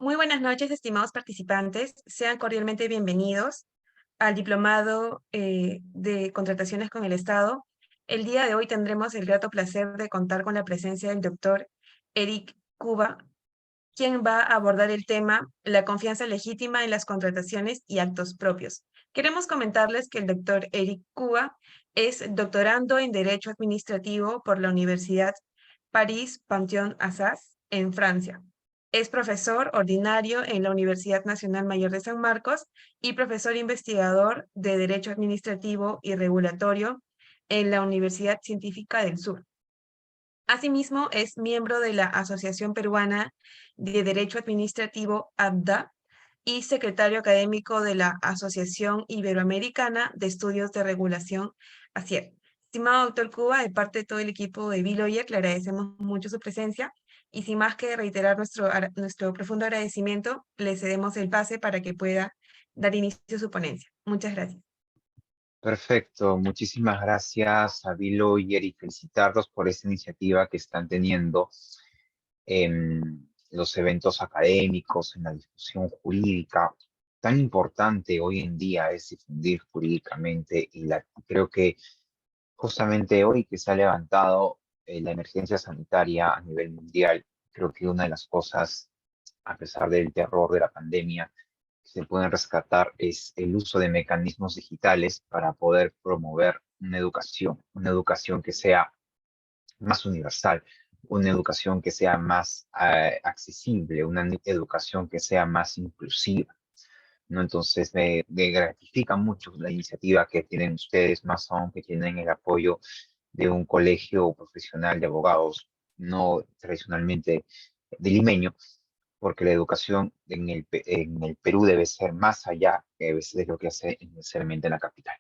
Muy buenas noches, estimados participantes. Sean cordialmente bienvenidos al Diplomado de Contrataciones con el Estado. El día de hoy tendremos el grato placer de contar con la presencia del doctor Eric Cuba, quien va a abordar el tema la confianza legítima en las contrataciones y actos propios. Queremos comentarles que el doctor Eric Cuba es doctorando en Derecho Administrativo por la Universidad París Panthéon-Assas en Francia. Es profesor ordinario en la Universidad Nacional Mayor de San Marcos y profesor investigador de Derecho Administrativo y Regulatorio en la Universidad Científica del Sur. Asimismo, es miembro de la Asociación Peruana de Derecho Administrativo, ABDA, y secretario académico de la Asociación Iberoamericana de Estudios de Regulación, ASIER. Estimado doctor Cuba, de parte de todo el equipo de Biloyer, le agradecemos mucho su presencia y sin más que reiterar nuestro profundo agradecimiento, le cedemos el pase para que pueda dar inicio a su ponencia. Muchas gracias. Perfecto, muchísimas gracias a Vilo y Eric. Felicitarlos por esta iniciativa que están teniendo en los eventos académicos, en la discusión jurídica. Tan importante hoy en día es difundir jurídicamente y creo que justamente hoy que se ha levantado la emergencia sanitaria a nivel mundial, creo que una de las cosas, a pesar del terror de la pandemia, se pueden rescatar es el uso de mecanismos digitales para poder promover una educación que sea más universal, una educación que sea más accesible, una educación que sea más inclusiva, ¿no? Entonces me gratifica mucho la iniciativa que tienen ustedes, más aún que tienen el apoyo de un colegio profesional de abogados, no tradicionalmente de limeño, porque la educación en el Perú debe ser más allá que a veces de lo que hace necesariamente en la capital.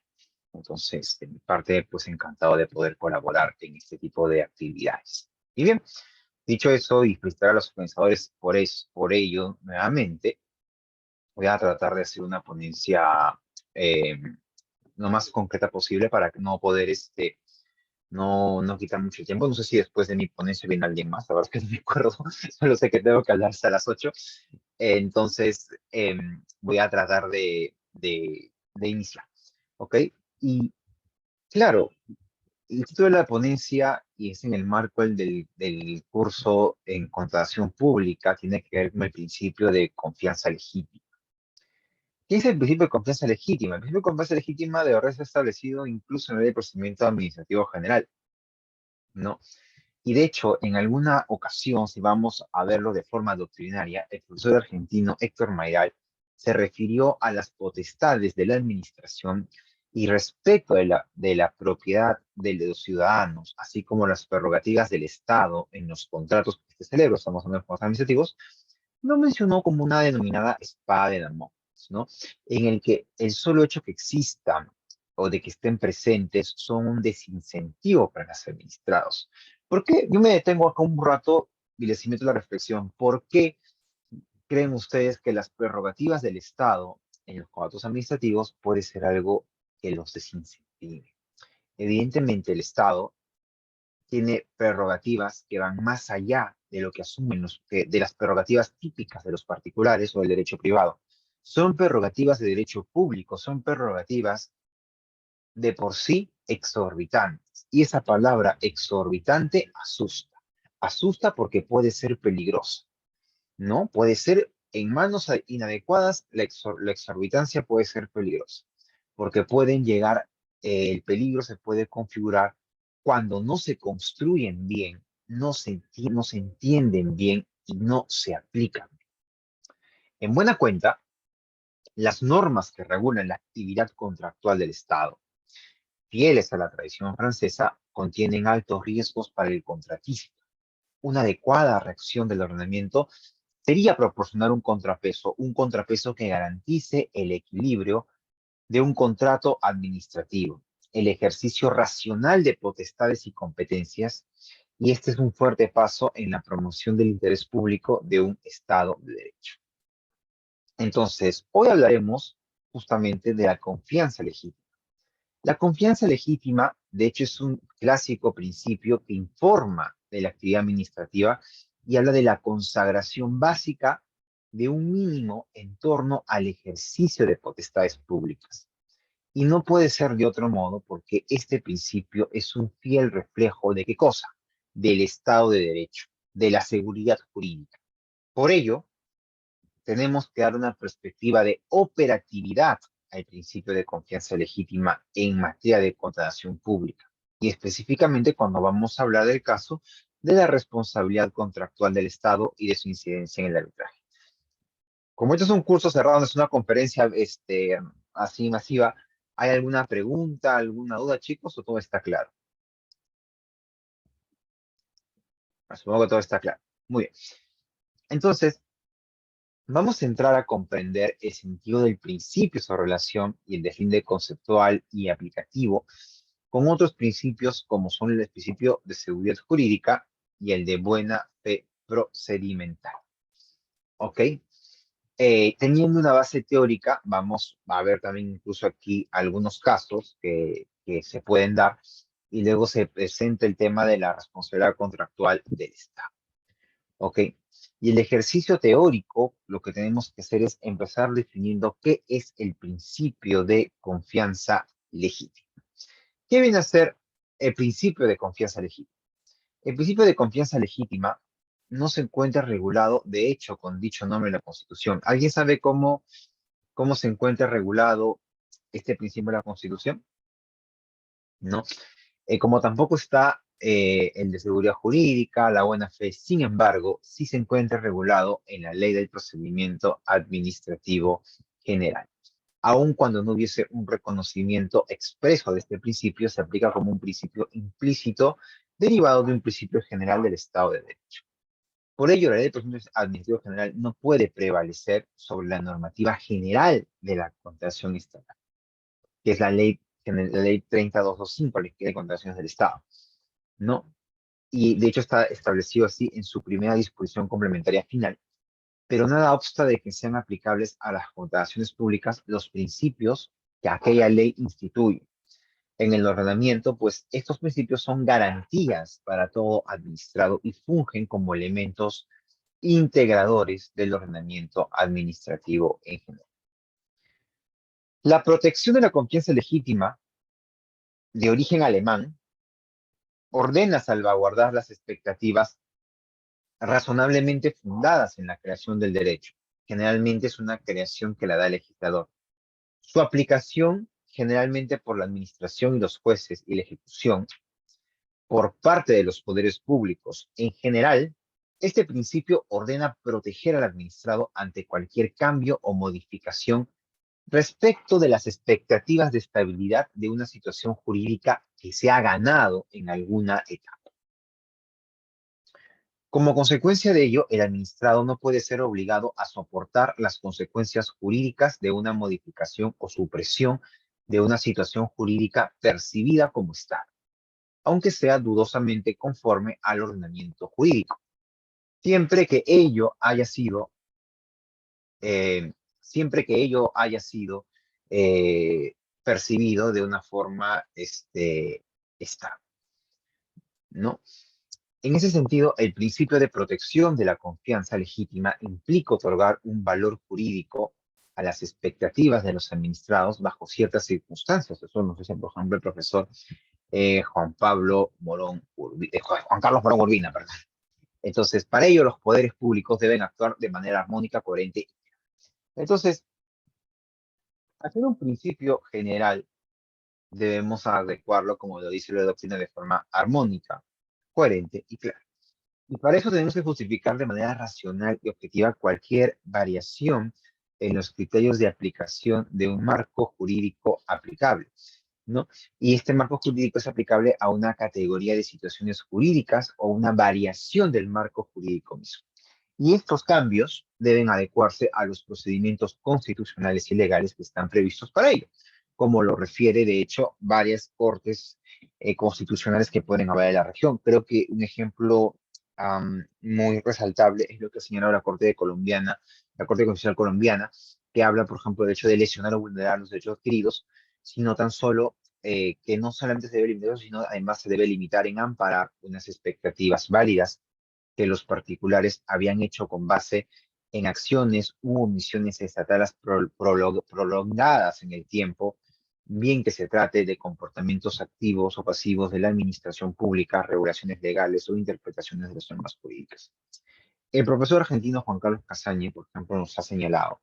Entonces, de mi parte, pues encantado de poder colaborar en este tipo de actividades. Y bien, dicho eso, y felicitar a los organizadores por ello, nuevamente, voy a tratar de hacer una ponencia eh, lo más concreta posible para no poder no quitar mucho tiempo. No sé si después de mi ponencia viene alguien más, la verdad es que no me acuerdo. Solo sé que tengo que hablar hasta las 8. Entonces, voy a tratar de iniciar. ¿Ok? Y claro, el título de la ponencia, y es en el marco del curso en contratación pública, tiene que ver con el principio de confianza legítima. ¿Qué es el principio de confianza legítima? El principio de confianza legítima de verdad está establecido incluso en la ley de procedimiento administrativo general, ¿no? Y de hecho, en alguna ocasión, si vamos a verlo de forma doctrinaria, el profesor argentino Héctor Mayral se refirió a las potestades de la administración y respeto de la propiedad de los ciudadanos, así como las prerrogativas del Estado en los contratos que se celebran, estamos hablando de contratos administrativos, lo mencionó como una denominada espada de Damocles, ¿no? En el que el solo hecho que existan o de que estén presentes son un desincentivo para los administrados. ¿Por qué? Yo me detengo acá un rato y les invito a la reflexión. ¿Por qué creen ustedes que las prerrogativas del Estado en los contratos administrativos puede ser algo que los desincentive? Evidentemente, el Estado tiene prerrogativas que van más allá de lo que asumen de las prerrogativas típicas de los particulares o del derecho privado. Son prerrogativas de derecho público, son prerrogativas de por sí exorbitantes. Y esa palabra exorbitante asusta. Asusta porque puede ser peligrosa, ¿no? Puede ser en manos inadecuadas, la exorbitancia puede ser peligrosa, porque pueden llegar, el peligro se puede configurar cuando no se construyen bien, no se entienden bien y no se aplican. En buena cuenta, las normas que regulan la actividad contractual del Estado, fieles a la tradición francesa, contienen altos riesgos para el contratista. Una adecuada reacción del ordenamiento sería proporcionar un contrapeso que garantice el equilibrio de un contrato administrativo, el ejercicio racional de potestades y competencias, y este es un fuerte paso en la promoción del interés público de un Estado de Derecho. Entonces, hoy hablaremos justamente de la confianza legítima. La confianza legítima, de hecho, es un clásico principio que informa de la actividad administrativa y habla de la consagración básica de un mínimo en torno al ejercicio de potestades públicas. Y no puede ser de otro modo porque este principio es un fiel reflejo de qué cosa? Del Estado de Derecho, de la seguridad jurídica. Por ello, tenemos que dar una perspectiva de operatividad al principio de confianza legítima en materia de contratación pública. Y específicamente cuando vamos a hablar del caso de la responsabilidad contractual del Estado y de su incidencia en el arbitraje. Como esto es un curso cerrado, no es una conferencia así masiva, ¿hay alguna pregunta, alguna duda, chicos, o todo está claro? Supongo que todo está claro. Muy bien. Entonces, vamos a entrar a comprender el sentido del principio sobre relación y el deslinde conceptual y aplicativo con otros principios como son el principio de seguridad jurídica y el de buena fe procedimental. ¿Ok? Teniendo una base teórica, vamos a ver también incluso aquí algunos casos que se pueden dar y luego se presenta el tema de la responsabilidad contractual del Estado. ¿Ok? Y el ejercicio teórico, lo que tenemos que hacer es empezar definiendo qué es el principio de confianza legítima. ¿Qué viene a ser el principio de confianza legítima? El principio de confianza legítima no se encuentra regulado, de hecho, con dicho nombre en la Constitución. ¿Alguien sabe cómo se encuentra regulado este principio de la Constitución? ¿No? Como tampoco está el de seguridad jurídica, la buena fe, sin embargo, sí se encuentra regulado en la Ley del Procedimiento Administrativo General. Aun cuando no hubiese un reconocimiento expreso de este principio, se aplica como un principio implícito derivado de un principio general del Estado de Derecho. Por ello, la Ley del Procedimiento Administrativo General no puede prevalecer sobre la normativa general de la contratación estatal, que es la ley 30225, la Ley de Contrataciones del Estado. ¿No? Y de hecho está establecido así en su primera disposición complementaria final, pero nada obsta de que sean aplicables a las contrataciones públicas los principios que aquella ley instituye. En el ordenamiento, pues estos principios son garantías para todo administrado y fungen como elementos integradores del ordenamiento administrativo en general. La protección de la confianza legítima, de origen alemán, ordena salvaguardar las expectativas razonablemente fundadas en la creación del derecho. Generalmente es una creación que la da el legislador. Su aplicación, generalmente por la administración y los jueces y la ejecución, por parte de los poderes públicos. En general, este principio ordena proteger al administrado ante cualquier cambio o modificación respecto de las expectativas de estabilidad de una situación jurídica que se ha ganado en alguna etapa. Como consecuencia de ello, el administrado no puede ser obligado a soportar las consecuencias jurídicas de una modificación o supresión de una situación jurídica percibida como Estado, aunque sea dudosamente conforme al ordenamiento jurídico, siempre que ello haya sido, eh, siempre que ello haya sido percibido de una forma estable, ¿no? En ese sentido, el principio de protección de la confianza legítima implica otorgar un valor jurídico a las expectativas de los administrados bajo ciertas circunstancias. Eso nos dice, por ejemplo, el profesor Juan Carlos Morón Urbina, perdón. Entonces, para ello, los poderes públicos deben actuar de manera armónica, coherente. Entonces, hacer un principio general debemos adecuarlo, como lo dice la doctrina, de forma armónica, coherente y clara. Y para eso tenemos que justificar de manera racional y objetiva cualquier variación en los criterios de aplicación de un marco jurídico aplicable, ¿no? Y este marco jurídico es aplicable a una categoría de situaciones jurídicas o una variación del marco jurídico mismo. Y estos cambios deben adecuarse a los procedimientos constitucionales y legales que están previstos para ello, como lo refiere, de hecho, varias cortes constitucionales que pueden haber en la región. Creo que un ejemplo muy resaltable es lo que señala la Corte Colombiana, la Corte Constitucional Colombiana, que habla, por ejemplo, del hecho de lesionar o vulnerar los derechos adquiridos, sino tan solo que no solamente se debe limitar, sino además se debe limitar en amparar unas expectativas válidas que los particulares habían hecho con base en acciones u omisiones estatales prolongadas en el tiempo, bien que se trate de comportamientos activos o pasivos de la administración pública, regulaciones legales o interpretaciones de las normas jurídicas. El profesor argentino Juan Carlos Casañe, por ejemplo, nos ha señalado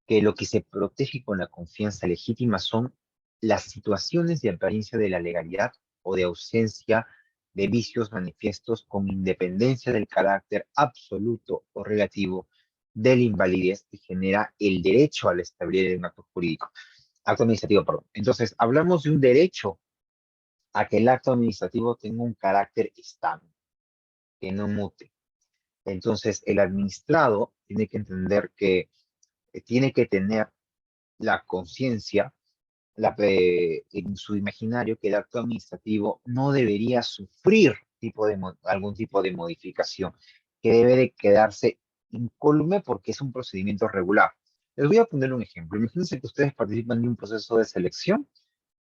que lo que se protege con la confianza legítima son las situaciones de apariencia de la legalidad o de ausencia de vicios manifiestos con independencia del carácter absoluto o relativo de la invalidez que genera el derecho al establecer un acto jurídico, acto administrativo, perdón. Entonces, hablamos de un derecho a que el acto administrativo tenga un carácter estable, que no mute. Entonces, el administrado tiene que entender que tiene que tener la conciencia en su imaginario que el acto administrativo no debería sufrir algún tipo de modificación, que debe de quedarse incólume porque es un procedimiento regular. Les voy a poner un ejemplo. Imagínense que ustedes participan de un proceso de selección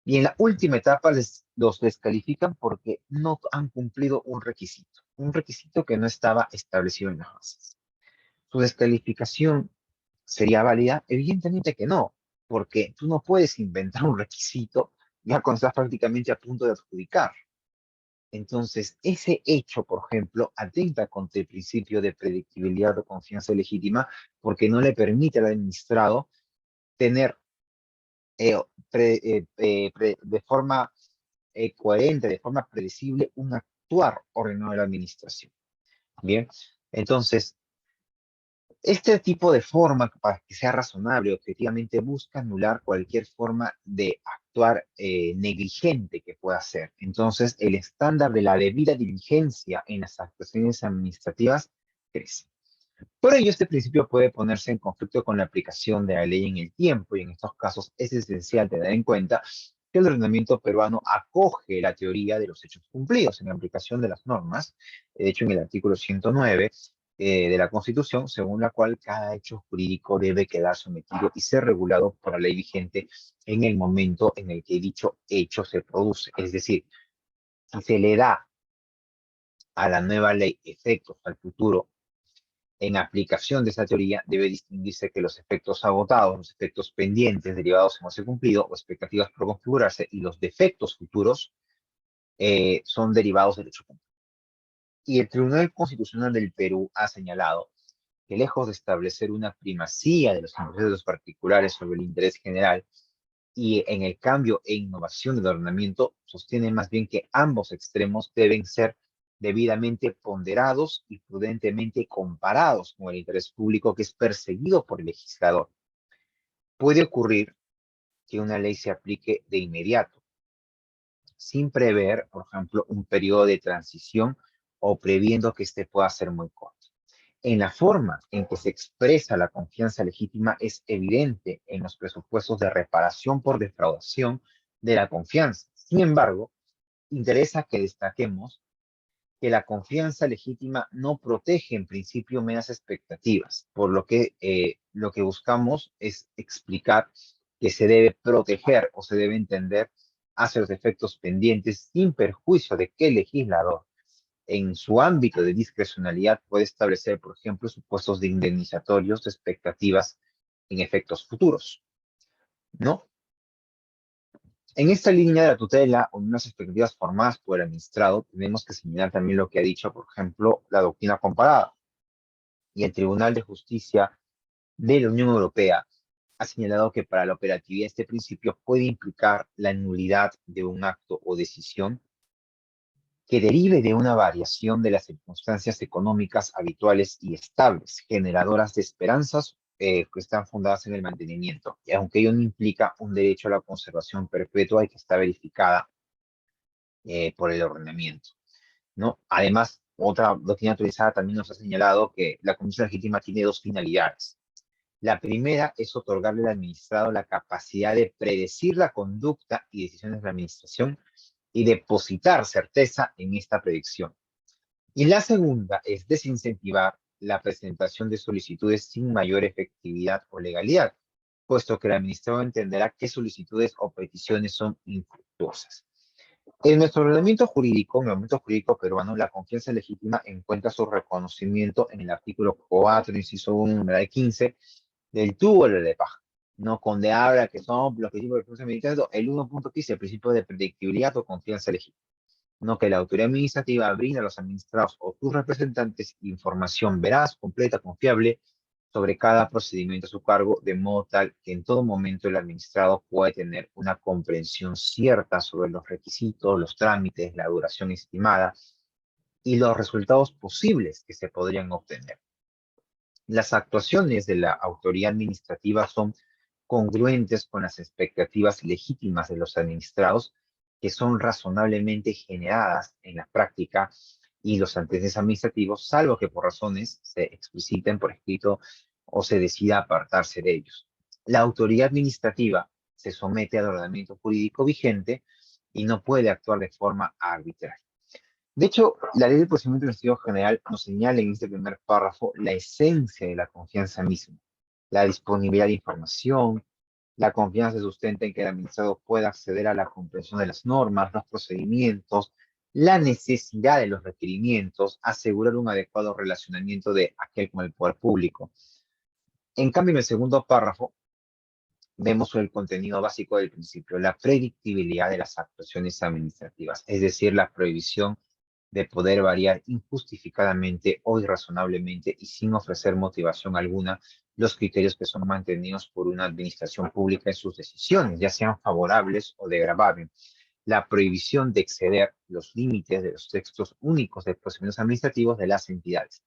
y en la última etapa los descalifican porque no han cumplido un requisito que no estaba establecido en las bases. Su descalificación sería válida, evidentemente que no, porque tú no puedes inventar un requisito ya cuando estás prácticamente a punto de adjudicar. Entonces, ese hecho, por ejemplo, atenta contra el principio de predictibilidad o confianza legítima porque no le permite al administrado tener de forma coherente, de forma predecible, un actuar ordenado de la administración. Bien, entonces, este tipo de forma, para que sea razonable, objetivamente busca anular cualquier forma de actuar negligente que pueda ser. Entonces, el estándar de la debida diligencia en las actuaciones administrativas crece. Por ello, este principio puede ponerse en conflicto con la aplicación de la ley en el tiempo, y en estos casos es esencial tener en cuenta que el ordenamiento peruano acoge la teoría de los hechos cumplidos en la aplicación de las normas, de hecho en el artículo 109 de la Constitución, según la cual cada hecho jurídico debe quedar sometido y ser regulado por la ley vigente en el momento en el que dicho hecho se produce. Es decir, si se le da a la nueva ley efectos al futuro, en aplicación de esta teoría, debe distinguirse que los efectos agotados, los efectos pendientes derivados en no ser cumplido o expectativas por configurarse y los defectos futuros son derivados del hecho cumplido. Y el Tribunal Constitucional del Perú ha señalado que lejos de establecer una primacía de los intereses particulares sobre el interés general y en el cambio e innovación del ordenamiento, sostiene más bien que ambos extremos deben ser debidamente ponderados y prudentemente comparados con el interés público que es perseguido por el legislador. Puede ocurrir que una ley se aplique de inmediato, sin prever, por ejemplo, un periodo de transición o previendo que este pueda ser muy corto. En la forma en que se expresa la confianza legítima es evidente en los presupuestos de reparación por defraudación de la confianza. Sin embargo, interesa que destaquemos que la confianza legítima no protege en principio meras expectativas, por lo que buscamos es explicar que se debe proteger o se debe entender hacia los efectos pendientes sin perjuicio de que el legislador en su ámbito de discrecionalidad puede establecer, por ejemplo, supuestos de indemnizatorios de expectativas en efectos futuros, ¿no? En esta línea de la tutela o en unas expectativas formadas por el administrado, tenemos que señalar también lo que ha dicho, por ejemplo, la doctrina comparada y el Tribunal de Justicia de la Unión Europea ha señalado que para la operatividad este principio puede implicar la nulidad de un acto o decisión que derive de una variación de las circunstancias económicas habituales y estables, generadoras de esperanzas que están fundadas en el mantenimiento, y aunque ello no implica un derecho a la conservación perpetua y que está verificada por el ordenamiento, ¿no? Además, otra doctrina autorizada también nos ha señalado que la Comisión Legítima tiene dos finalidades. La primera es otorgarle al administrado la capacidad de predecir la conducta y decisiones de la administración y depositar certeza en esta predicción. Y la segunda es desincentivar la presentación de solicitudes sin mayor efectividad o legalidad, puesto que el administrador entenderá qué solicitudes o peticiones son infructuosas. En nuestro ordenamiento jurídico, en el ordenamiento jurídico peruano, la confianza legítima encuentra su reconocimiento en el artículo 4, inciso 1, numeral 15, del tubo de la paja, ¿no? Donde habla que son los principios de defensa militar, el 1.15, el principio de predictibilidad o confianza legítima, ¿no? Que la autoridad administrativa brinda a los administrados o sus representantes información veraz, completa, confiable sobre cada procedimiento a su cargo, de modo tal que en todo momento el administrado puede tener una comprensión cierta sobre los requisitos, los trámites, la duración estimada y los resultados posibles que se podrían obtener. Las actuaciones de la autoridad administrativa son congruentes con las expectativas legítimas de los administrados, que son razonablemente generadas en la práctica, y los antecedentes administrativos, salvo que por razones se expliciten por escrito o se decida apartarse de ellos. La autoridad administrativa se somete al ordenamiento jurídico vigente y no puede actuar de forma arbitraria. De hecho, la ley del procedimiento administrativo general nos señala en este primer párrafo la esencia de la confianza misma, la disponibilidad de información. La confianza se sustenta en que el administrado pueda acceder a la comprensión de las normas, los procedimientos, la necesidad de los requerimientos, asegurar un adecuado relacionamiento de aquel con el poder público. En cambio, en el segundo párrafo, vemos el contenido básico del principio, la predictibilidad de las actuaciones administrativas, es decir, la prohibición de poder variar injustificadamente o irrazonablemente y sin ofrecer motivación alguna los criterios que son mantenidos por una administración pública en sus decisiones, ya sean favorables o de gravamen. La prohibición de exceder los límites de los textos únicos de procedimientos administrativos de las entidades.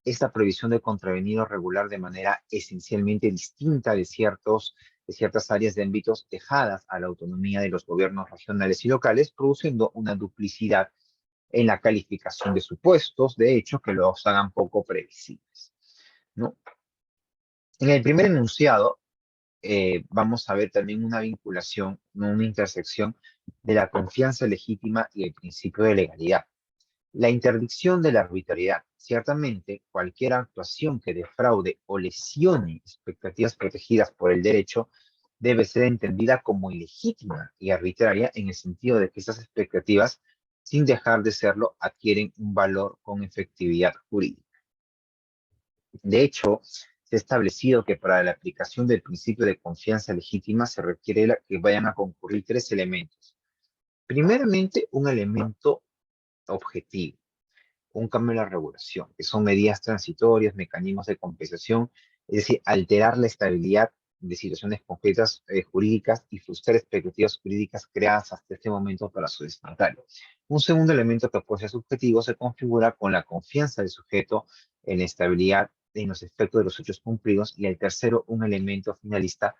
Esta prohibición de contravenir o regular de manera esencialmente distinta de ciertas áreas de ámbitos dejadas a la autonomía de los gobiernos regionales y locales, produciendo una duplicidad en la calificación de supuestos, de hecho, que los hagan poco previsibles, ¿no? En el primer enunciado, vamos a ver también una vinculación, ¿no? Una intersección de la confianza legítima y el principio de legalidad. La interdicción de la arbitrariedad. Ciertamente, cualquier actuación que defraude o lesione expectativas protegidas por el derecho debe ser entendida como ilegítima y arbitraria en el sentido de que esas expectativas, sin dejar de serlo, adquieren un valor con efectividad jurídica. De hecho, se ha establecido que para la aplicación del principio de confianza legítima se requiere que vayan a concurrir tres elementos. Primeramente, un elemento objetivo, un cambio en la regulación, que son medidas transitorias, mecanismos de compensación, es decir, alterar la estabilidad de situaciones concretas jurídicas y frustrar expectativas jurídicas creadas hasta este momento para su destinatario. Un segundo elemento que puede ser subjetivo se configura con la confianza del sujeto en la estabilidad en los efectos de los hechos cumplidos, y el tercero, un elemento finalista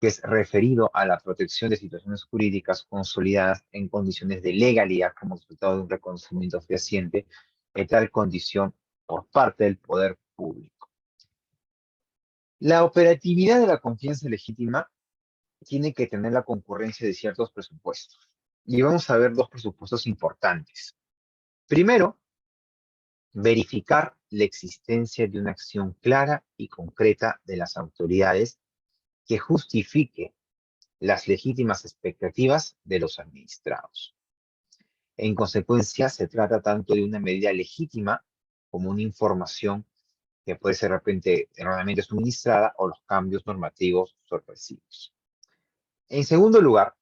que es referido a la protección de situaciones jurídicas consolidadas en condiciones de legalidad como resultado de un reconocimiento fehaciente de tal condición por parte del poder público. La operatividad de la confianza legítima tiene que tener la concurrencia de ciertos presupuestos. Y vamos a ver dos presupuestos importantes. Primero, verificar la existencia de una acción clara y concreta de las autoridades que justifique las legítimas expectativas de los administrados. En consecuencia, se trata tanto de una medida legítima como una información que puede ser de repente erróneamente suministrada o los cambios normativos sorpresivos. En segundo lugar,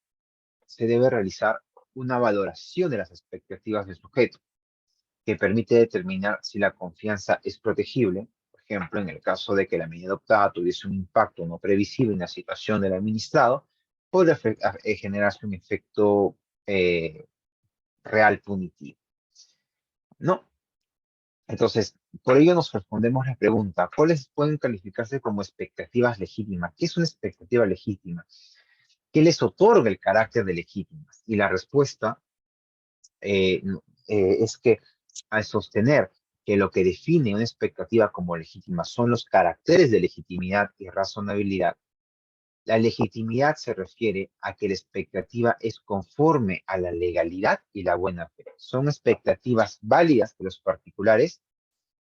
se debe realizar una valoración de las expectativas del sujeto, que permite determinar si la confianza es protegible, por ejemplo, en el caso de que la medida adoptada tuviese un impacto no previsible en la situación del administrado, podría generarse un efecto real punitivo. No. Entonces, por ello nos respondemos la pregunta, ¿cuáles pueden calificarse como expectativas legítimas? ¿Qué es una expectativa legítima? ¿Qué les otorga el carácter de legítimas? Y la respuesta es que al sostener que lo que define una expectativa como legítima son los caracteres de legitimidad y razonabilidad, la legitimidad se refiere a que la expectativa es conforme a la legalidad y la buena fe. Son expectativas válidas que los particulares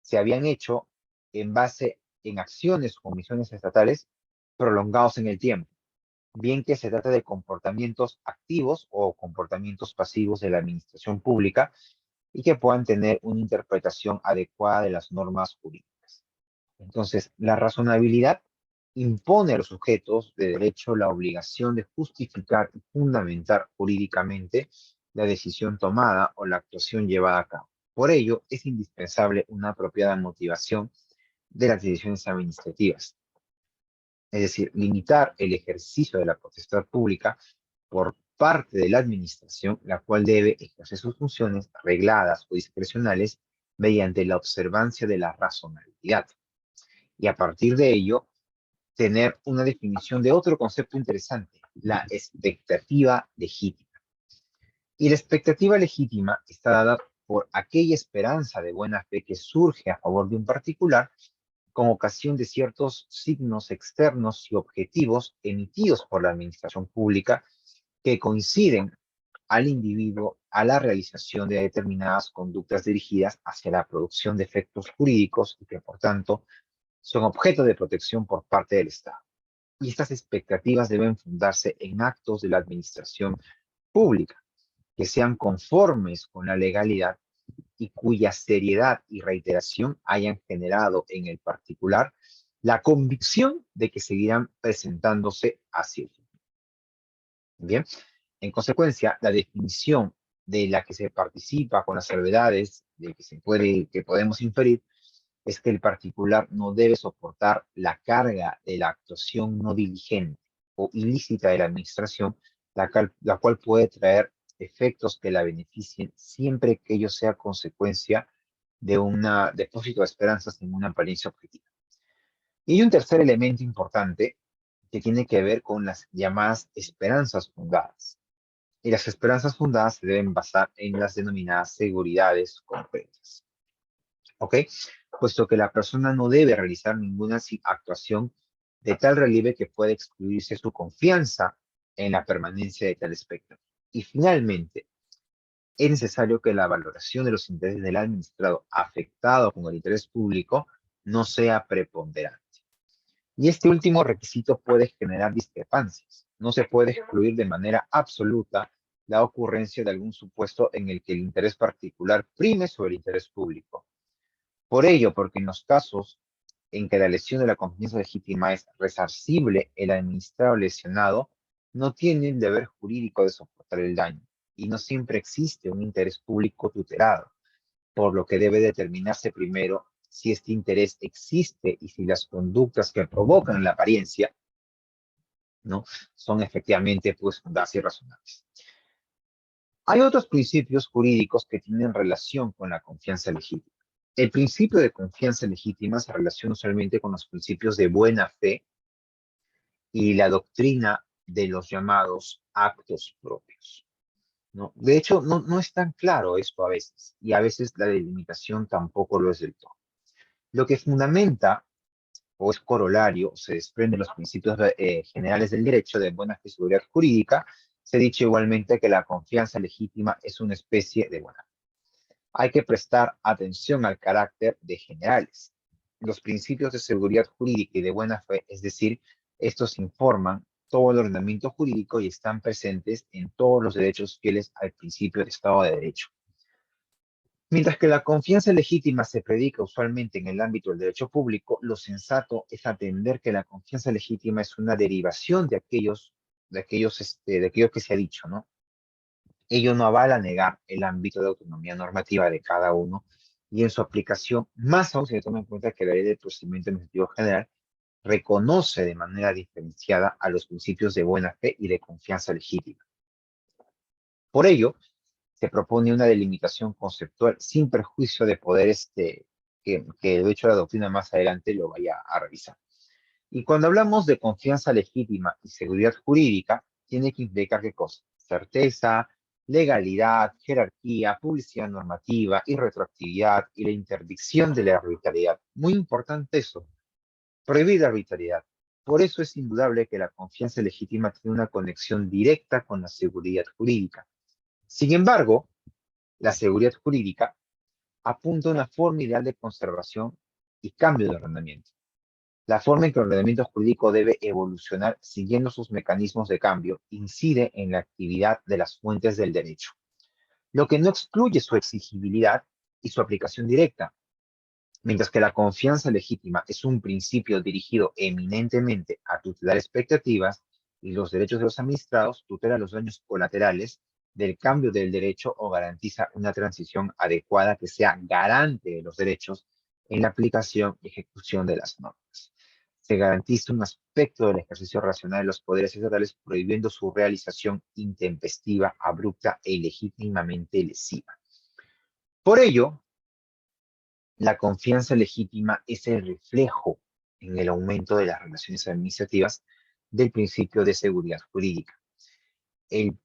se habían hecho en base en acciones o misiones estatales prolongados en el tiempo. bien que se trata de comportamientos activos o comportamientos pasivos de la administración pública y que puedan tener una interpretación adecuada de las normas jurídicas. Entonces, la razonabilidad impone a los sujetos de derecho la obligación de justificar y fundamentar jurídicamente la decisión tomada o la actuación llevada a cabo. Por ello, es indispensable una apropiada motivación de las decisiones administrativas, es decir, limitar el ejercicio de la potestad pública por parte de la administración, la cual debe ejercer sus funciones regladas o discrecionales mediante la observancia de la razonabilidad. Y a partir de ello, tener una definición de otro concepto interesante, la expectativa legítima. Y la expectativa legítima está dada por aquella esperanza de buena fe que surge a favor de un particular con ocasión de ciertos signos externos y objetivos emitidos por la administración pública que coinciden al individuo a la realización de determinadas conductas dirigidas hacia la producción de efectos jurídicos y que, por tanto, son objeto de protección por parte del Estado. Y estas expectativas deben fundarse en actos de la administración pública que sean conformes con la legalidad y cuya seriedad y reiteración hayan generado en el particular la convicción de que seguirán presentándose así. Bien, en consecuencia, la definición de la que se participa con las salvedades de que podemos inferir es que el particular no debe soportar la carga de la actuación no diligente o ilícita de la administración, la cual puede traer efectos que la beneficien siempre que ello sea consecuencia de un depósito de esperanzas en una apariencia objetiva. Y hay un tercer elemento importante que tiene que ver con las llamadas esperanzas fundadas. Y las esperanzas fundadas se deben basar en las denominadas seguridades concretas. ¿Ok? Puesto que la persona no debe realizar ninguna actuación de tal relieve que pueda excluirse su confianza en la permanencia de tal espectro. Y finalmente, es necesario que la valoración de los intereses del administrado afectado con el interés público no sea preponderante. Y este último requisito puede generar discrepancias. No se puede excluir de manera absoluta la ocurrencia de algún supuesto en el que el interés particular prime sobre el interés público. Por ello, porque en los casos en que la lesión de la confianza legítima es resarcible, el administrado lesionado no tiene el deber jurídico de soportar el daño y no siempre existe un interés público tutelado, por lo que debe determinarse primero si este interés existe y si las conductas que provocan la apariencia, ¿no?, son efectivamente pues fundadas y razonables. Hay otros principios jurídicos que tienen relación con la confianza legítima. El principio de confianza legítima se relaciona usualmente con los principios de buena fe y la doctrina de los llamados actos propios, ¿no? De hecho, no es tan claro esto a veces, y a veces la delimitación tampoco lo es del todo. Lo que fundamenta o es corolario, se desprende de los principios generales del derecho de buena fe y seguridad jurídica, se ha dicho igualmente que la confianza legítima es una especie de buena fe. Hay que prestar atención al carácter de generales. Los principios de seguridad jurídica y de buena fe, es decir, estos informan todo el ordenamiento jurídico y están presentes en todos los derechos fieles al principio de Estado de Derecho. Mientras que la confianza legítima se predica usualmente en el ámbito del derecho público, lo sensato es atender que la confianza legítima es una derivación de aquello que se ha dicho, ¿no? Ello no avala negar el ámbito de autonomía normativa de cada uno y en su aplicación, más aún se toma en cuenta que la ley del procedimiento administrativo general reconoce de manera diferenciada a los principios de buena fe y de confianza legítima. Por ello, se propone una delimitación conceptual sin perjuicio de poder que de hecho la doctrina más adelante lo vaya a revisar. Y cuando hablamos de confianza legítima y seguridad jurídica, tiene que implicar qué cosa: certeza, legalidad, jerarquía, publicidad normativa y retroactividad y la interdicción de la arbitrariedad. Muy importante eso, prohibir la arbitrariedad. Por eso es indudable que la confianza legítima tiene una conexión directa con la seguridad jurídica. Sin embargo, la seguridad jurídica apunta a una forma ideal de conservación y cambio de ordenamiento. La forma en que el ordenamiento jurídico debe evolucionar siguiendo sus mecanismos de cambio incide en la actividad de las fuentes del derecho, lo que no excluye su exigibilidad y su aplicación directa. Mientras que la confianza legítima es un principio dirigido eminentemente a tutelar expectativas y los derechos de los administrados, tutela los daños colaterales del cambio del derecho o garantiza una transición adecuada que sea garante de los derechos en la aplicación y ejecución de las normas. Se garantiza un aspecto del ejercicio racional de los poderes estatales prohibiendo su realización intempestiva, abrupta e ilegítimamente lesiva. Por ello, la confianza legítima es el reflejo en el aumento de las relaciones administrativas del principio de seguridad jurídica. El-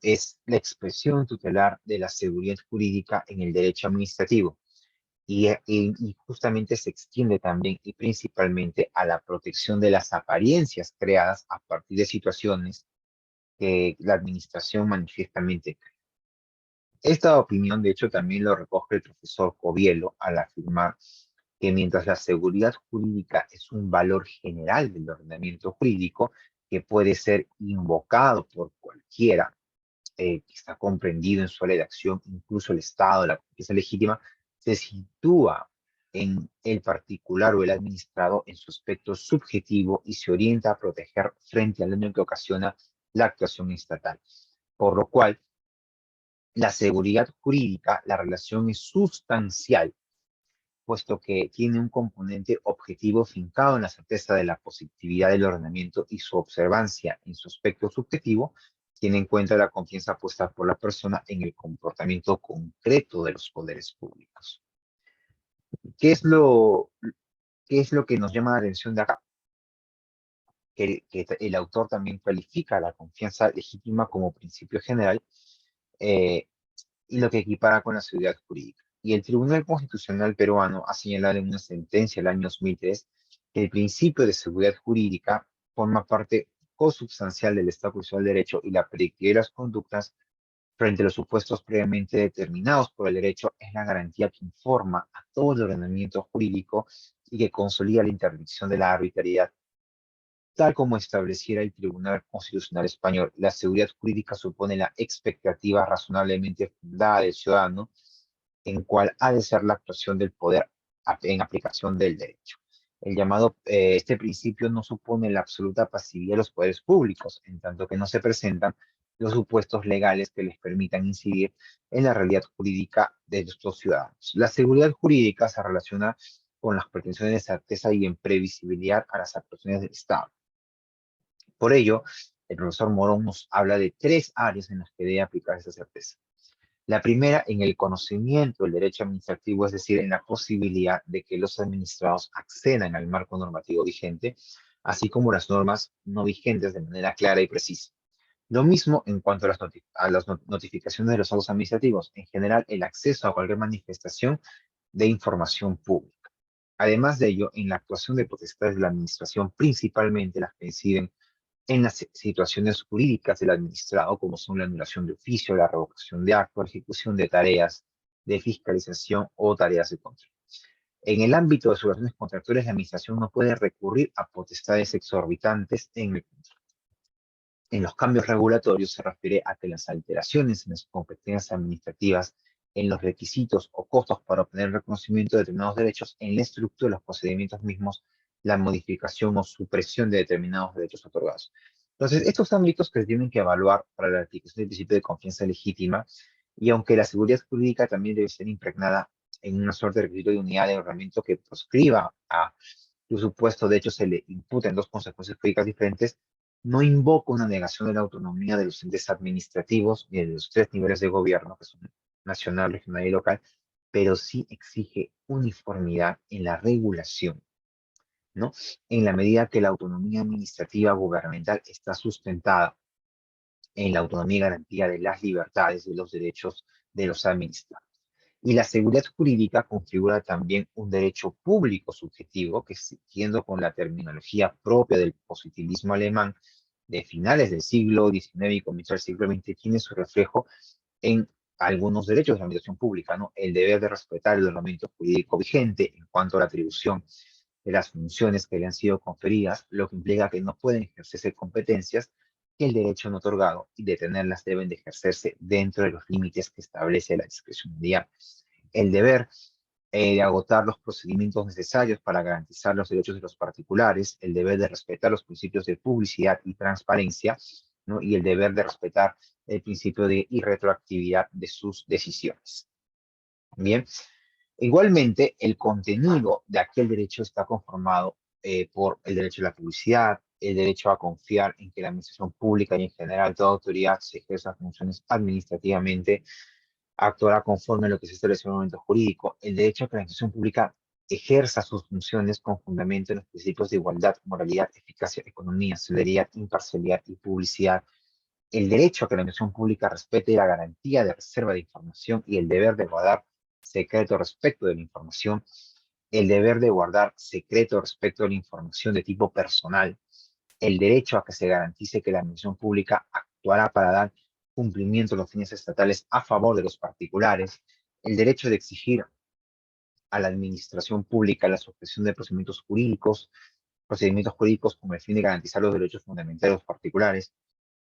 es la expresión tutelar de la seguridad jurídica en el derecho administrativo y justamente se extiende también y principalmente a la protección de las apariencias creadas a partir de situaciones que la administración manifiestamente crea. Esta opinión, de hecho, también lo recoge el profesor Covielo al afirmar que mientras la seguridad jurídica es un valor general del ordenamiento jurídico que puede ser invocado por cualquiera que está comprendido en su redacción, incluso el Estado, la confianza legítima, se sitúa en el particular o el administrado en su aspecto subjetivo y se orienta a proteger frente al daño que ocasiona la actuación estatal. Por lo cual, la seguridad jurídica, la relación es sustancial, puesto que tiene un componente objetivo fincado en la certeza de la positividad del ordenamiento y su observancia en su aspecto subjetivo tiene en cuenta la confianza puesta por la persona en el comportamiento concreto de los poderes públicos. ¿Qué es lo, qué es lo que nos llama la atención de acá? Que el autor también califica la confianza legítima como principio general eh, y lo que equipara con la seguridad jurídica. Y el Tribunal Constitucional peruano ha señalado en una sentencia del año 2003 que el principio de seguridad jurídica forma parte consubstancial del Estado Constitucional del Derecho y la predictividad de las conductas frente a los supuestos previamente determinados por el derecho es la garantía que informa a todo el ordenamiento jurídico y que consolida la interdicción de la arbitrariedad. Tal como estableciera el Tribunal Constitucional Español, la seguridad jurídica supone la expectativa razonablemente fundada del ciudadano en cuál ha de ser la actuación del poder en aplicación del derecho. Este principio no supone la absoluta pasividad de los poderes públicos, en tanto que no se presentan los supuestos legales que les permitan incidir en la realidad jurídica de estos ciudadanos. La seguridad jurídica se relaciona con las pretensiones de certeza y en previsibilidad a las actuaciones del Estado. Por ello, el profesor Morón nos habla de tres áreas en las que debe aplicar esa certeza. La primera, en el conocimiento del derecho administrativo, es decir, en la posibilidad de que los administrados accedan al marco normativo vigente, así como las normas no vigentes de manera clara y precisa. Lo mismo en cuanto a las notificaciones de los actos administrativos, en general, el acceso a cualquier manifestación de información pública. Además de ello, en la actuación de potestades de la administración, principalmente las que inciden en las situaciones jurídicas del administrado, como son la anulación de oficio, la revocación de acto, la ejecución de tareas de fiscalización o tareas de control. En el ámbito de sus relaciones contractuales, la administración no puede recurrir a potestades exorbitantes en el control. En los cambios regulatorios se refiere a que las alteraciones en las competencias administrativas, en los requisitos o costos para obtener reconocimiento de determinados derechos, en la estructura de los procedimientos mismos, la modificación o supresión de determinados derechos otorgados. Entonces, estos ámbitos que se tienen que evaluar para la aplicación del principio de confianza legítima, y aunque la seguridad jurídica también debe ser impregnada en una suerte de requisito de unidad de ordenamiento que proscriba a su supuesto de hecho se le imputen dos consecuencias jurídicas diferentes, no invoca una negación de la autonomía de los entes administrativos ni de los tres niveles de gobierno, que son nacional, regional y local, pero sí exige uniformidad en la regulación, ¿no? En la medida que la autonomía administrativa gubernamental está sustentada en la autonomía y garantía de las libertades, de los derechos de los administrados. Y la seguridad jurídica configura también un derecho público subjetivo que, siguiendo con la terminología propia del positivismo alemán de finales del siglo XIX y comienzo del siglo XX, tiene su reflejo en algunos derechos de la administración pública, ¿no? El deber de respetar el ordenamiento jurídico vigente en cuanto a la atribución de las funciones que le han sido conferidas, lo que implica que no pueden ejercerse competencias que el derecho no otorgado y detenerlas deben de ejercerse dentro de los límites que establece la discrecionalidad. El deber de agotar los procedimientos necesarios para garantizar los derechos de los particulares, el deber de respetar los principios de publicidad y transparencia, ¿no? Y el deber de respetar el principio de irretroactividad de sus decisiones. Bien, igualmente el contenido de aquel derecho está conformado por el derecho a la publicidad, el derecho a confiar en que la administración pública y en general toda autoridad se ejerza funciones administrativamente actuará conforme a lo que se establece en el momento jurídico, el derecho a que la administración pública ejerza sus funciones con fundamento en los principios de igualdad, moralidad, eficacia, economía, celeridad, imparcialidad y publicidad, el derecho a que la administración pública respete la garantía de reserva de información y el deber de guardar secreto respecto de la información, el deber de guardar secreto respecto de la información de tipo personal, el derecho a que se garantice que la administración pública actuará para dar cumplimiento a los fines estatales a favor de los particulares, el derecho de exigir a la administración pública la sujeción de procedimientos jurídicos con el fin de garantizar los derechos fundamentales de los particulares,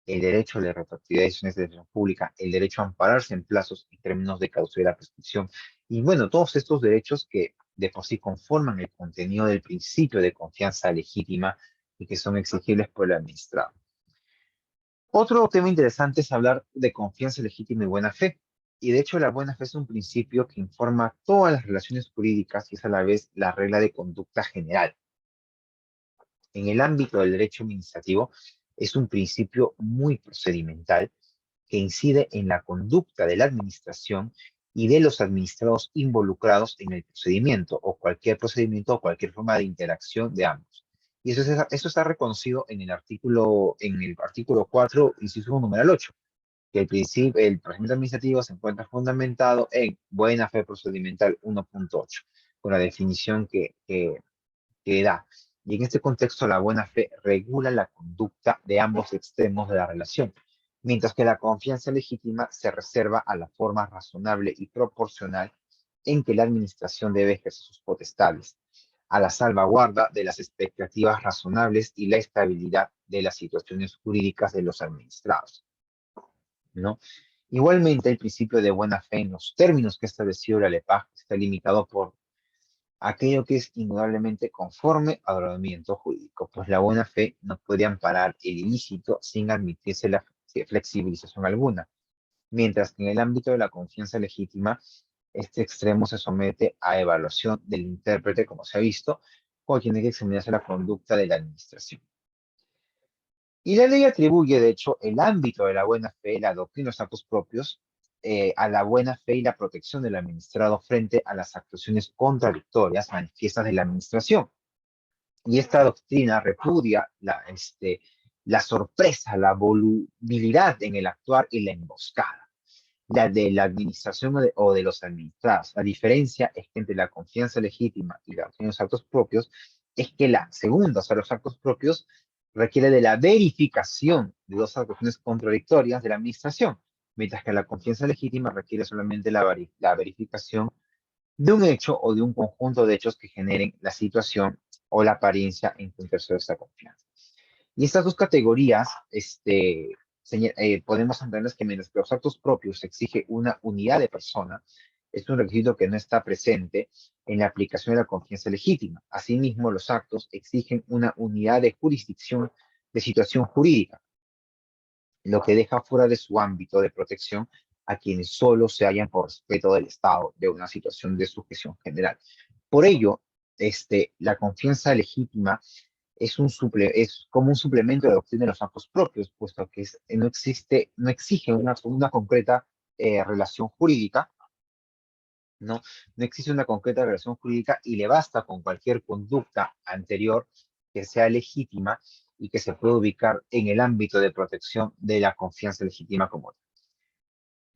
el derecho de retroactividad de decisiones de la administración pública, el derecho a ampararse en plazos y términos de caducidad de la prescripción. Y bueno, todos estos derechos que de por sí conforman el contenido del principio de confianza legítima y que son exigibles por el administrado. Otro tema interesante es hablar de confianza legítima y buena fe. Y de hecho la buena fe es un principio que informa todas las relaciones jurídicas y es a la vez la regla de conducta general. En el ámbito del derecho administrativo es un principio muy procedimental que incide en la conducta de la administración y de los administrados involucrados en el procedimiento o cualquier forma de interacción de ambos. Y eso está reconocido en el artículo 4, inciso 1, numeral 8, que el procedimiento administrativo se encuentra fundamentado en buena fe procedimental 1.8, con la definición que da. Y en este contexto, la buena fe regula la conducta de ambos extremos de la relación, mientras que la confianza legítima se reserva a la forma razonable y proporcional en que la administración debe ejercer sus potestades, a la salvaguarda de las expectativas razonables y la estabilidad de las situaciones jurídicas de los administrados, ¿no? Igualmente, el principio de buena fe en los términos que ha establecido la LEPAJ está limitado por aquello que es indudablemente conforme al ordenamiento jurídico, pues la buena fe no puede amparar el ilícito sin admitirse la flexibilización alguna, mientras que en el ámbito de la confianza legítima, este extremo se somete a evaluación del intérprete, como se ha visto, o tiene que examinarse la conducta de la administración. Y la ley atribuye, de hecho, el ámbito de la buena fe, la doctrina de los actos propios, a la buena fe y la protección del administrado frente a las actuaciones contradictorias manifiestas de la administración. Y esta doctrina repudia la sorpresa, la volubilidad en el actuar y la emboscada, la de la administración o de los administrados. La diferencia es que entre la confianza legítima y la doctrina de los actos propios es que la segunda, o sea, los actos propios, requiere de la verificación de dos actuaciones contradictorias de la administración, mientras que la confianza legítima requiere solamente la verificación de un hecho o de un conjunto de hechos que generen la situación o la apariencia en que un tercero está confianza. Y estas dos categorías, podemos entenderles que mientras que los actos propios exige una unidad de persona, es un requisito que no está presente en la aplicación de la confianza legítima. Asimismo, los actos exigen una unidad de jurisdicción de situación jurídica, lo que deja fuera de su ámbito de protección a quienes solo se hallan por respeto del Estado de una situación de sujeción general. Por ello, la confianza legítima es como un suplemento de la doctrina de los actos propios, puesto que no exige una concreta relación jurídica, ¿no? No existe una concreta relación jurídica y le basta con cualquier conducta anterior que sea legítima y que se pueda ubicar en el ámbito de protección de la confianza legítima común.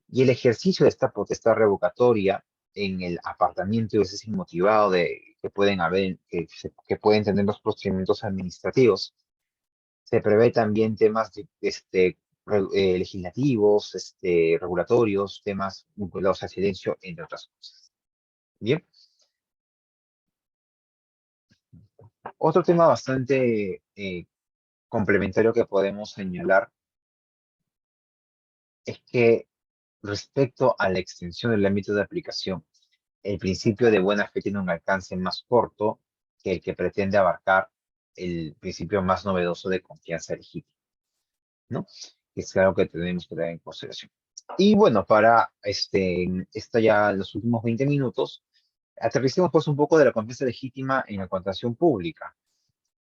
Y el ejercicio de esta potestad revocatoria en el apartamiento y veces inmotivado que pueden haber, que pueden tener los procedimientos administrativos, se prevé también temas legislativos, regulatorios, temas vinculados al silencio, entre otras cosas. Bien. Otro tema bastante complementario que podemos señalar es que respecto a la extensión del ámbito de aplicación, el principio de buena fe tiene un alcance más corto que el que pretende abarcar el principio más novedoso de confianza legítima, ¿no? Que es algo que tenemos que tener en consideración. Y bueno, para ya los últimos 20 minutos, aterricemos pues un poco de la confianza legítima en la contratación pública.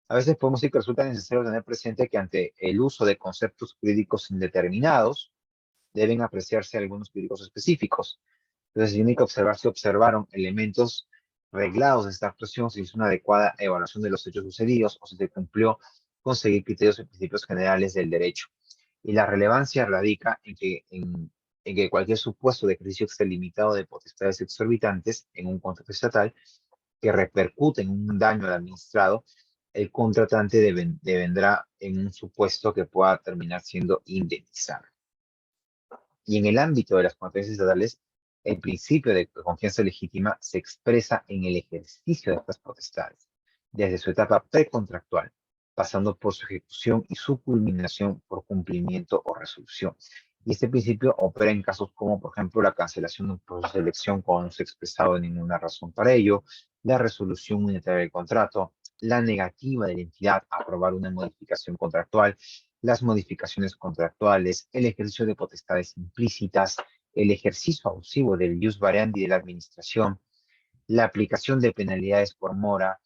A veces podemos decir que resulta necesario tener presente que ante el uso de conceptos jurídicos indeterminados, deben apreciarse algunos jurídicos específicos. Entonces, tiene que observar si observaron elementos reglados de esta actuación, si hizo una adecuada evaluación de los hechos sucedidos o si se cumplió con seguir criterios y principios generales del derecho. Y la relevancia radica en que cualquier supuesto de ejercicio extralimitado de potestades exorbitantes en un contrato estatal que repercute en un daño al administrado, el contratante devendrá en un supuesto que pueda terminar siendo indemnizado. Y en el ámbito de las competencias estatales, el principio de confianza legítima se expresa en el ejercicio de estas potestades, desde su etapa precontractual, pasando por su ejecución y su culminación por cumplimiento o resolución. Y este principio opera en casos como, por ejemplo, la cancelación de un proceso de elección cuando no se ha expresado ninguna razón para ello, la resolución unitaria del contrato, la negativa de la entidad a aprobar una modificación contractual, las modificaciones contractuales, el ejercicio de potestades implícitas, el ejercicio abusivo del ius variandi de la administración, la aplicación de penalidades por mora,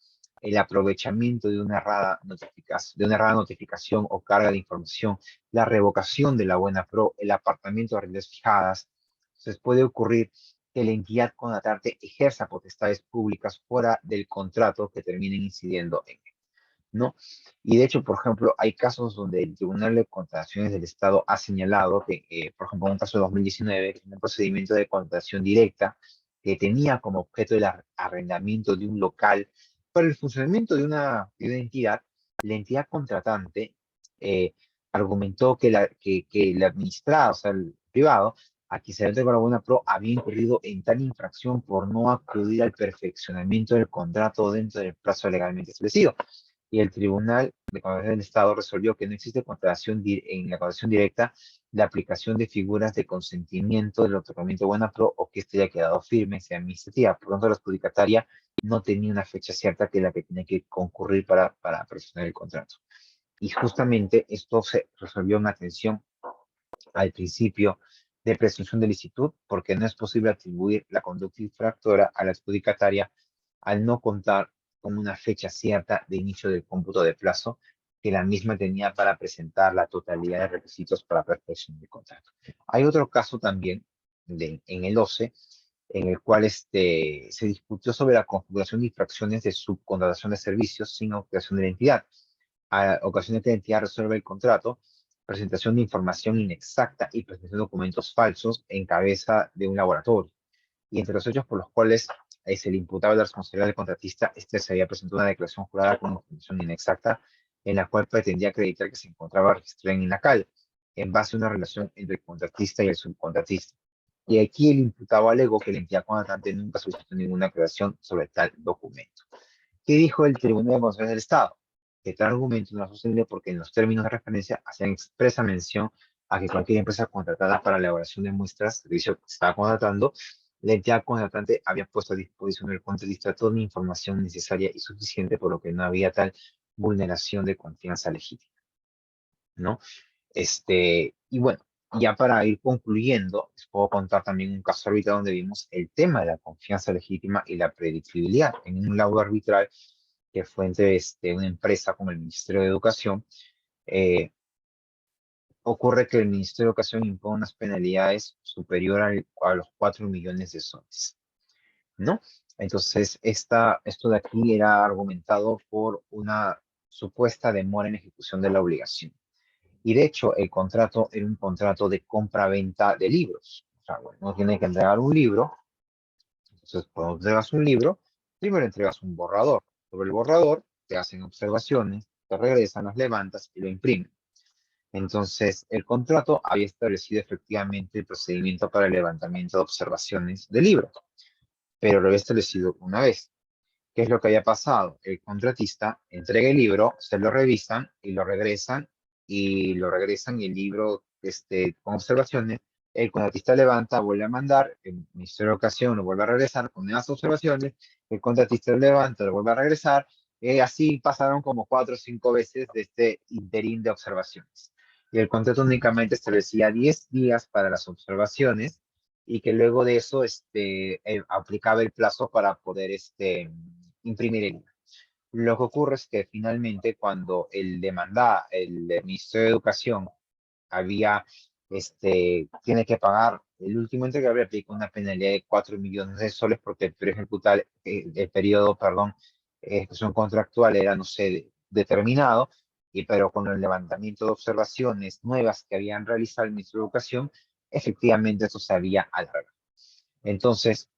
el aprovechamiento de de una errada notificación o carga de información, la revocación de la buena pro, el apartamiento de reglas fijadas. Entonces puede ocurrir que la entidad contratante ejerza potestades públicas fuera del contrato que terminen incidiendo en él, ¿no? Y de hecho, por ejemplo, hay casos donde el Tribunal de Contrataciones del Estado ha señalado que, por ejemplo, en un caso de 2019, un procedimiento de contratación directa que tenía como objeto el arrendamiento de un local para el funcionamiento de una entidad, la entidad contratante eh, argumentó que el administrado, o sea, el privado, a quien se le entregó la buena pro, había incurrido en tal infracción por no acudir al perfeccionamiento del contrato dentro del plazo legalmente establecido. Y el Tribunal de Contratación del Estado resolvió que no existe en la contratación directa la aplicación de figuras de consentimiento del otorgamiento de buena pro o que éste haya quedado firme, sea administrativa. Por lo tanto, la adjudicataria no tenía una fecha cierta que es la que tenía que concurrir para perfeccionar el contrato. Y justamente esto se resolvió en atención al principio de presunción de licitud, porque no es posible atribuir la conducta infractora a la adjudicataria al no contar con una fecha cierta de inicio del cómputo de plazo que la misma tenía para presentar la totalidad de requisitos para perfección del contrato. Hay otro caso también en el OCE, en el cual se discutió sobre la configuración de infracciones de subcontratación de servicios sin autorización de la entidad. A ocasiones que la entidad resuelve el contrato, presentación de información inexacta y presentación de documentos falsos en cabeza de un laboratorio. Y entre los hechos por los cuales se le imputaba la responsabilidad del contratista, se había presentado una declaración jurada con información inexacta en la cual pretendía acreditar que se encontraba registrada en INACAL en base a una relación entre el contratista y el subcontratista. Y aquí el imputado alegó que la entidad contratante nunca solicitó ninguna aclaración sobre tal documento. ¿Qué dijo el Tribunal de Contrataciones del Estado? Que tal argumento no es sostenible porque en los términos de referencia hacían expresa mención a que cualquier empresa contratada para la elaboración de muestras, servicio que se estaba contratando, la entidad contratante había puesto a disposición del contratista toda la información necesaria y suficiente, por lo que no había tal vulneración de confianza legítima, ¿no? Y bueno, ya para ir concluyendo, les puedo contar también un caso arbitral donde vimos el tema de la confianza legítima y la predictibilidad en un laudo arbitral que fue entre una empresa con el Ministerio de Educación. eh, Ocurre que el Ministerio de Educación impone unas penalidades superiores a los 4 millones de soles, ¿no? Entonces, esto de aquí era argumentado por una supuesta demora en ejecución de la obligación. Y de hecho, el contrato era un contrato de compra-venta de libros. O sea, bueno, uno tiene que entregar un libro. Entonces, cuando entregas un libro, primero entregas un borrador. Sobre el borrador te hacen observaciones, te regresan, las levantas y lo imprimen. Entonces, el contrato había establecido efectivamente el procedimiento para el levantamiento de observaciones del libro, pero lo había establecido una vez. ¿Qué es lo que había pasado? El contratista entrega el libro, se lo revisan y lo regresan, y el libro con observaciones. El contratista levanta, vuelve a mandar, el Ministerio de Educación lo vuelve a regresar con nuevas observaciones, el contratista lo levanta, lo vuelve a regresar. Así pasaron como 4 o 5 veces de este interín de observaciones. Y el contrato únicamente establecía 10 días para las observaciones, y que luego de eso aplicaba el plazo para poder imprimir el libro. Lo que ocurre es que finalmente, cuando el Ministerio de Educación tiene que pagar el último entregable, aplica una penalidad de 4 millones de soles, porque el periodo, perdón, de ejecución contractual era, no sé, determinado, pero con el levantamiento de observaciones nuevas que habían realizado el Ministerio de Educación, efectivamente eso se había alargado. Entonces,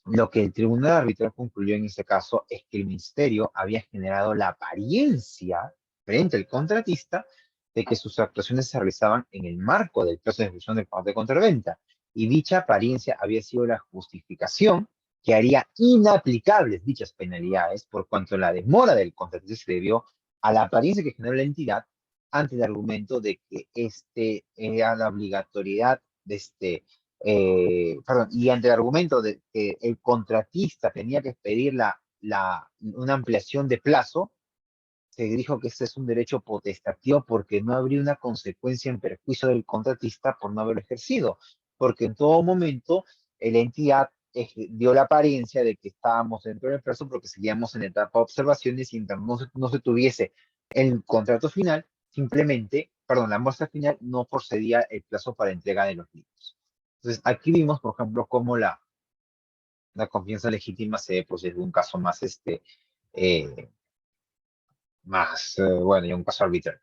lo que el tribunal arbitral concluyó en este caso es que el ministerio había generado la apariencia frente al contratista de que sus actuaciones se realizaban en el marco del plazo de ejecución del contrato de contraventa, y dicha apariencia había sido la justificación que haría inaplicables dichas penalidades, por cuanto la demora del contratista se debió a la apariencia que generó la entidad ante el argumento de que era la obligatoriedad perdón, y ante el argumento de que el contratista tenía que pedir una ampliación de plazo, se dijo que este es un derecho potestativo, porque no habría una consecuencia en perjuicio del contratista por no haberlo ejercido, porque en todo momento la entidad dio la apariencia de que estábamos dentro del plazo porque seguíamos en la etapa de observaciones, y mientras no se tuviese el contrato final, simplemente, perdón, la muestra final, no procedía el plazo para entrega de los libros. Entonces, aquí vimos, por ejemplo, cómo la confianza legítima se ve, pues, desde un caso eh, bueno, y un caso arbitral.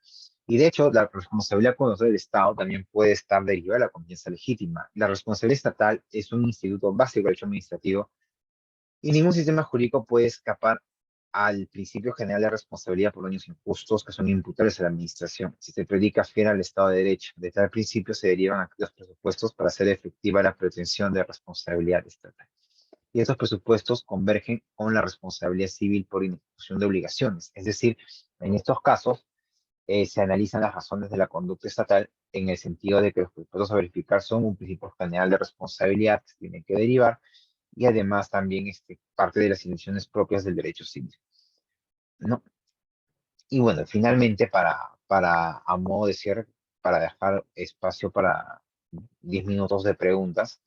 Y de hecho, la responsabilidad conductual del Estado también puede estar derivada de la confianza legítima. La responsabilidad estatal es un instituto básico del derecho administrativo, y ningún sistema jurídico puede escapar al principio general de responsabilidad por daños injustos que son imputables a la administración. Si se predica fiel al Estado de Derecho, de tal principio se derivan aquellos presupuestos para hacer efectiva la pretensión de responsabilidad estatal. Y estos presupuestos convergen con la responsabilidad civil por inejecución de obligaciones. Es decir, en estos casos se analizan las razones de la conducta estatal, en el sentido de que los presupuestos a verificar son un principio general de responsabilidad que tiene que derivar, y además también parte de las intenciones propias del derecho civil, ¿no? Y bueno, finalmente, a modo de cierre, para dejar espacio para 10 minutos de preguntas,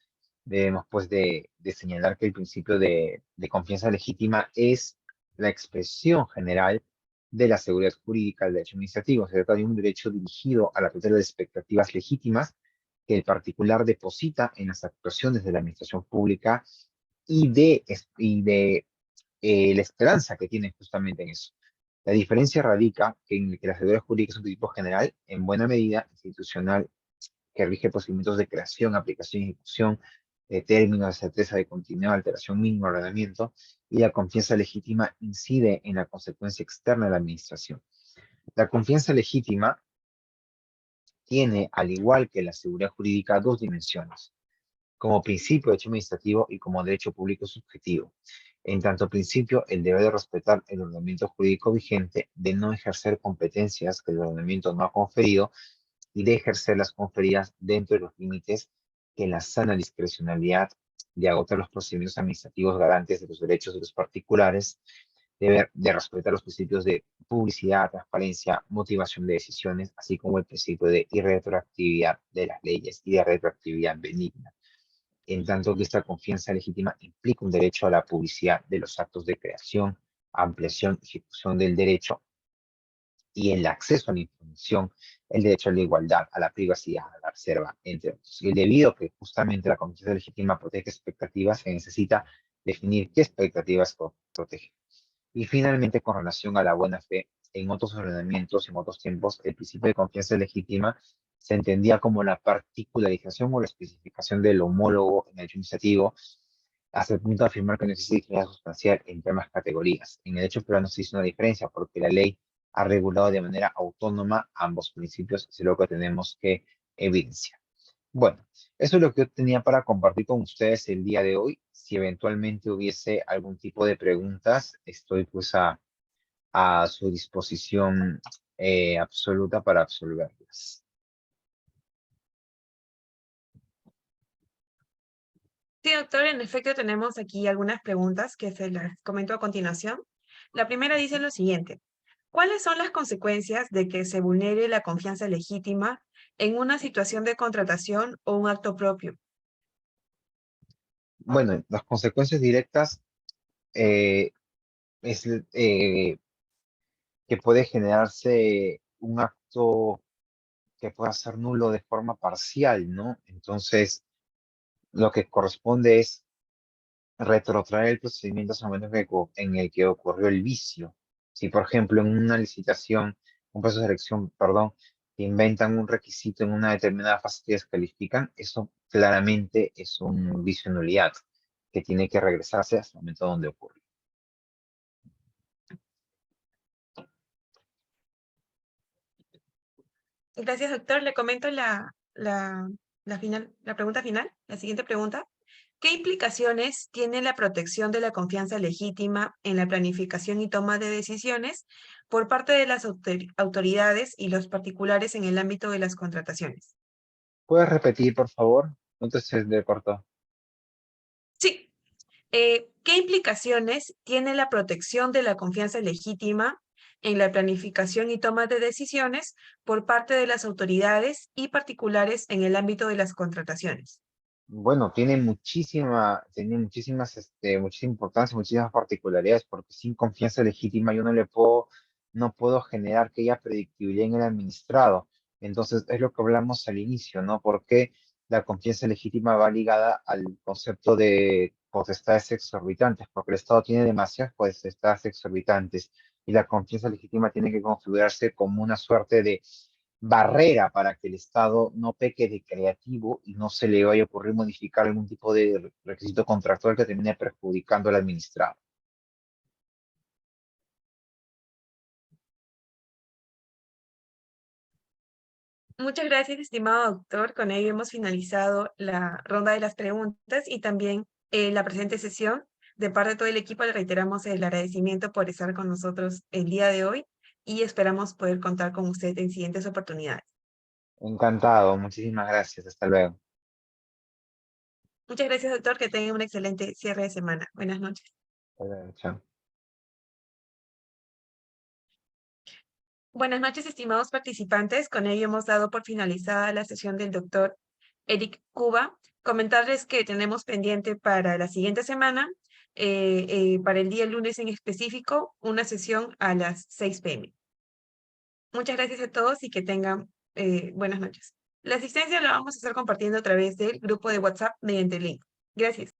debemos, pues, de señalar que el principio de confianza legítima es la expresión general de la seguridad jurídica del derecho administrativo. Se trata de un derecho dirigido a la tutela de expectativas legítimas que el particular deposita en las actuaciones de la administración pública, y de la esperanza que tiene justamente en eso. La diferencia radica en que la seguridad jurídica es un principio general, en buena medida institucional, que rige procedimientos de creación, aplicación y ejecución, términos de certeza de continuidad, alteración mínima, ordenamiento, y la confianza legítima incide en la consecuencia externa de la administración. La confianza legítima tiene, al igual que la seguridad jurídica, dos dimensiones: como principio de derecho administrativo y como derecho público subjetivo. En tanto principio, el deber de respetar el ordenamiento jurídico vigente, de no ejercer competencias que el ordenamiento no ha conferido, y de ejercer las conferidas dentro de los límites que la sana discrecionalidad de agotar los procedimientos administrativos garantes de los derechos de los particulares, de respetar los principios de publicidad, transparencia, motivación de decisiones, así como el principio de irretroactividad de las leyes y de retroactividad benigna, en tanto que esta confianza legítima implica un derecho a la publicidad de los actos de creación, ampliación y ejecución del derecho, y el acceso a la información, el derecho a la igualdad, a la privacidad, a la reserva, entre otros. Y debido a que justamente la confianza legítima protege expectativas, se necesita definir qué expectativas protege. Y finalmente, con relación a la buena fe, en otros ordenamientos y en otros tiempos, el principio de confianza legítima se entendía como la particularización o la especificación del homólogo en el derecho administrativo, hasta el punto de afirmar que no existe diferencia sustancial entre ambas categorías. En el derecho peruano se hizo una diferencia, porque la ley ha regulado de manera autónoma ambos principios, y es lo que tenemos que evidenciar. Bueno, eso es lo que yo tenía para compartir con ustedes el día de hoy. Si eventualmente hubiese algún tipo de preguntas, estoy pues a su disposición absoluta para absolverlas. Sí, doctor, en efecto tenemos aquí algunas preguntas que se las comento a continuación. La primera dice lo siguiente. ¿Cuáles son las consecuencias de que se vulnere la confianza legítima en una situación de contratación o un acto propio? Bueno, las consecuencias directas eh, es que puede generarse un acto que pueda ser nulo de forma parcial, ¿no? Entonces, lo que corresponde es retrotraer el procedimiento hasta el momento en el que ocurrió el vicio. Si, por ejemplo, en una licitación, un proceso de selección, perdón, inventan un requisito en una determinada fase y descalifican, eso claramente es un vicio de nulidad que tiene que regresarse hasta el momento donde ocurre. Gracias, doctor. Le comento la pregunta final, la siguiente pregunta. ¿Qué implicaciones tiene la protección de la confianza legítima en la planificación y toma de decisiones por parte de las autoridades y los particulares en el ámbito de las contrataciones? ¿Puedes repetir, por favor? No te se de cortó. Sí. ¿Qué implicaciones tiene la protección de la confianza legítima en la planificación y toma de decisiones por parte de las autoridades y particulares en el ámbito de las contrataciones? Bueno, tiene muchísimas, muchísima importancia, muchísimas particularidades, porque sin confianza legítima yo no puedo generar que haya predictibilidad en el administrado. Entonces, es lo que hablamos al inicio, ¿no? Porque la confianza legítima va ligada al concepto de potestades exorbitantes, porque el Estado tiene demasiadas potestades exorbitantes y la confianza legítima tiene que configurarse como una suerte de barrera para que el Estado no peque de creativo y no se le vaya a ocurrir modificar algún tipo de requisito contractual que termine perjudicando al administrado. Muchas gracias, estimado doctor. Con ello hemos finalizado la ronda de las preguntas y también la presente sesión. De parte de todo el equipo, le reiteramos el agradecimiento por estar con nosotros el día de hoy y esperamos poder contar con usted en siguientes oportunidades. Encantado, muchísimas gracias, hasta luego. Muchas gracias, doctor. Que tenga un excelente cierre de semana. Buenas noches. Hasta luego, chao. Buenas noches, estimados participantes. Con ello hemos dado por finalizada la sesión del doctor Eric Cuba. Comentarles que tenemos pendiente para la siguiente semana, para el día lunes en específico, una sesión a las 6 p.m. Muchas gracias a todos y que tengan buenas noches. La asistencia la vamos a estar compartiendo a través del grupo de WhatsApp mediante el link. Gracias.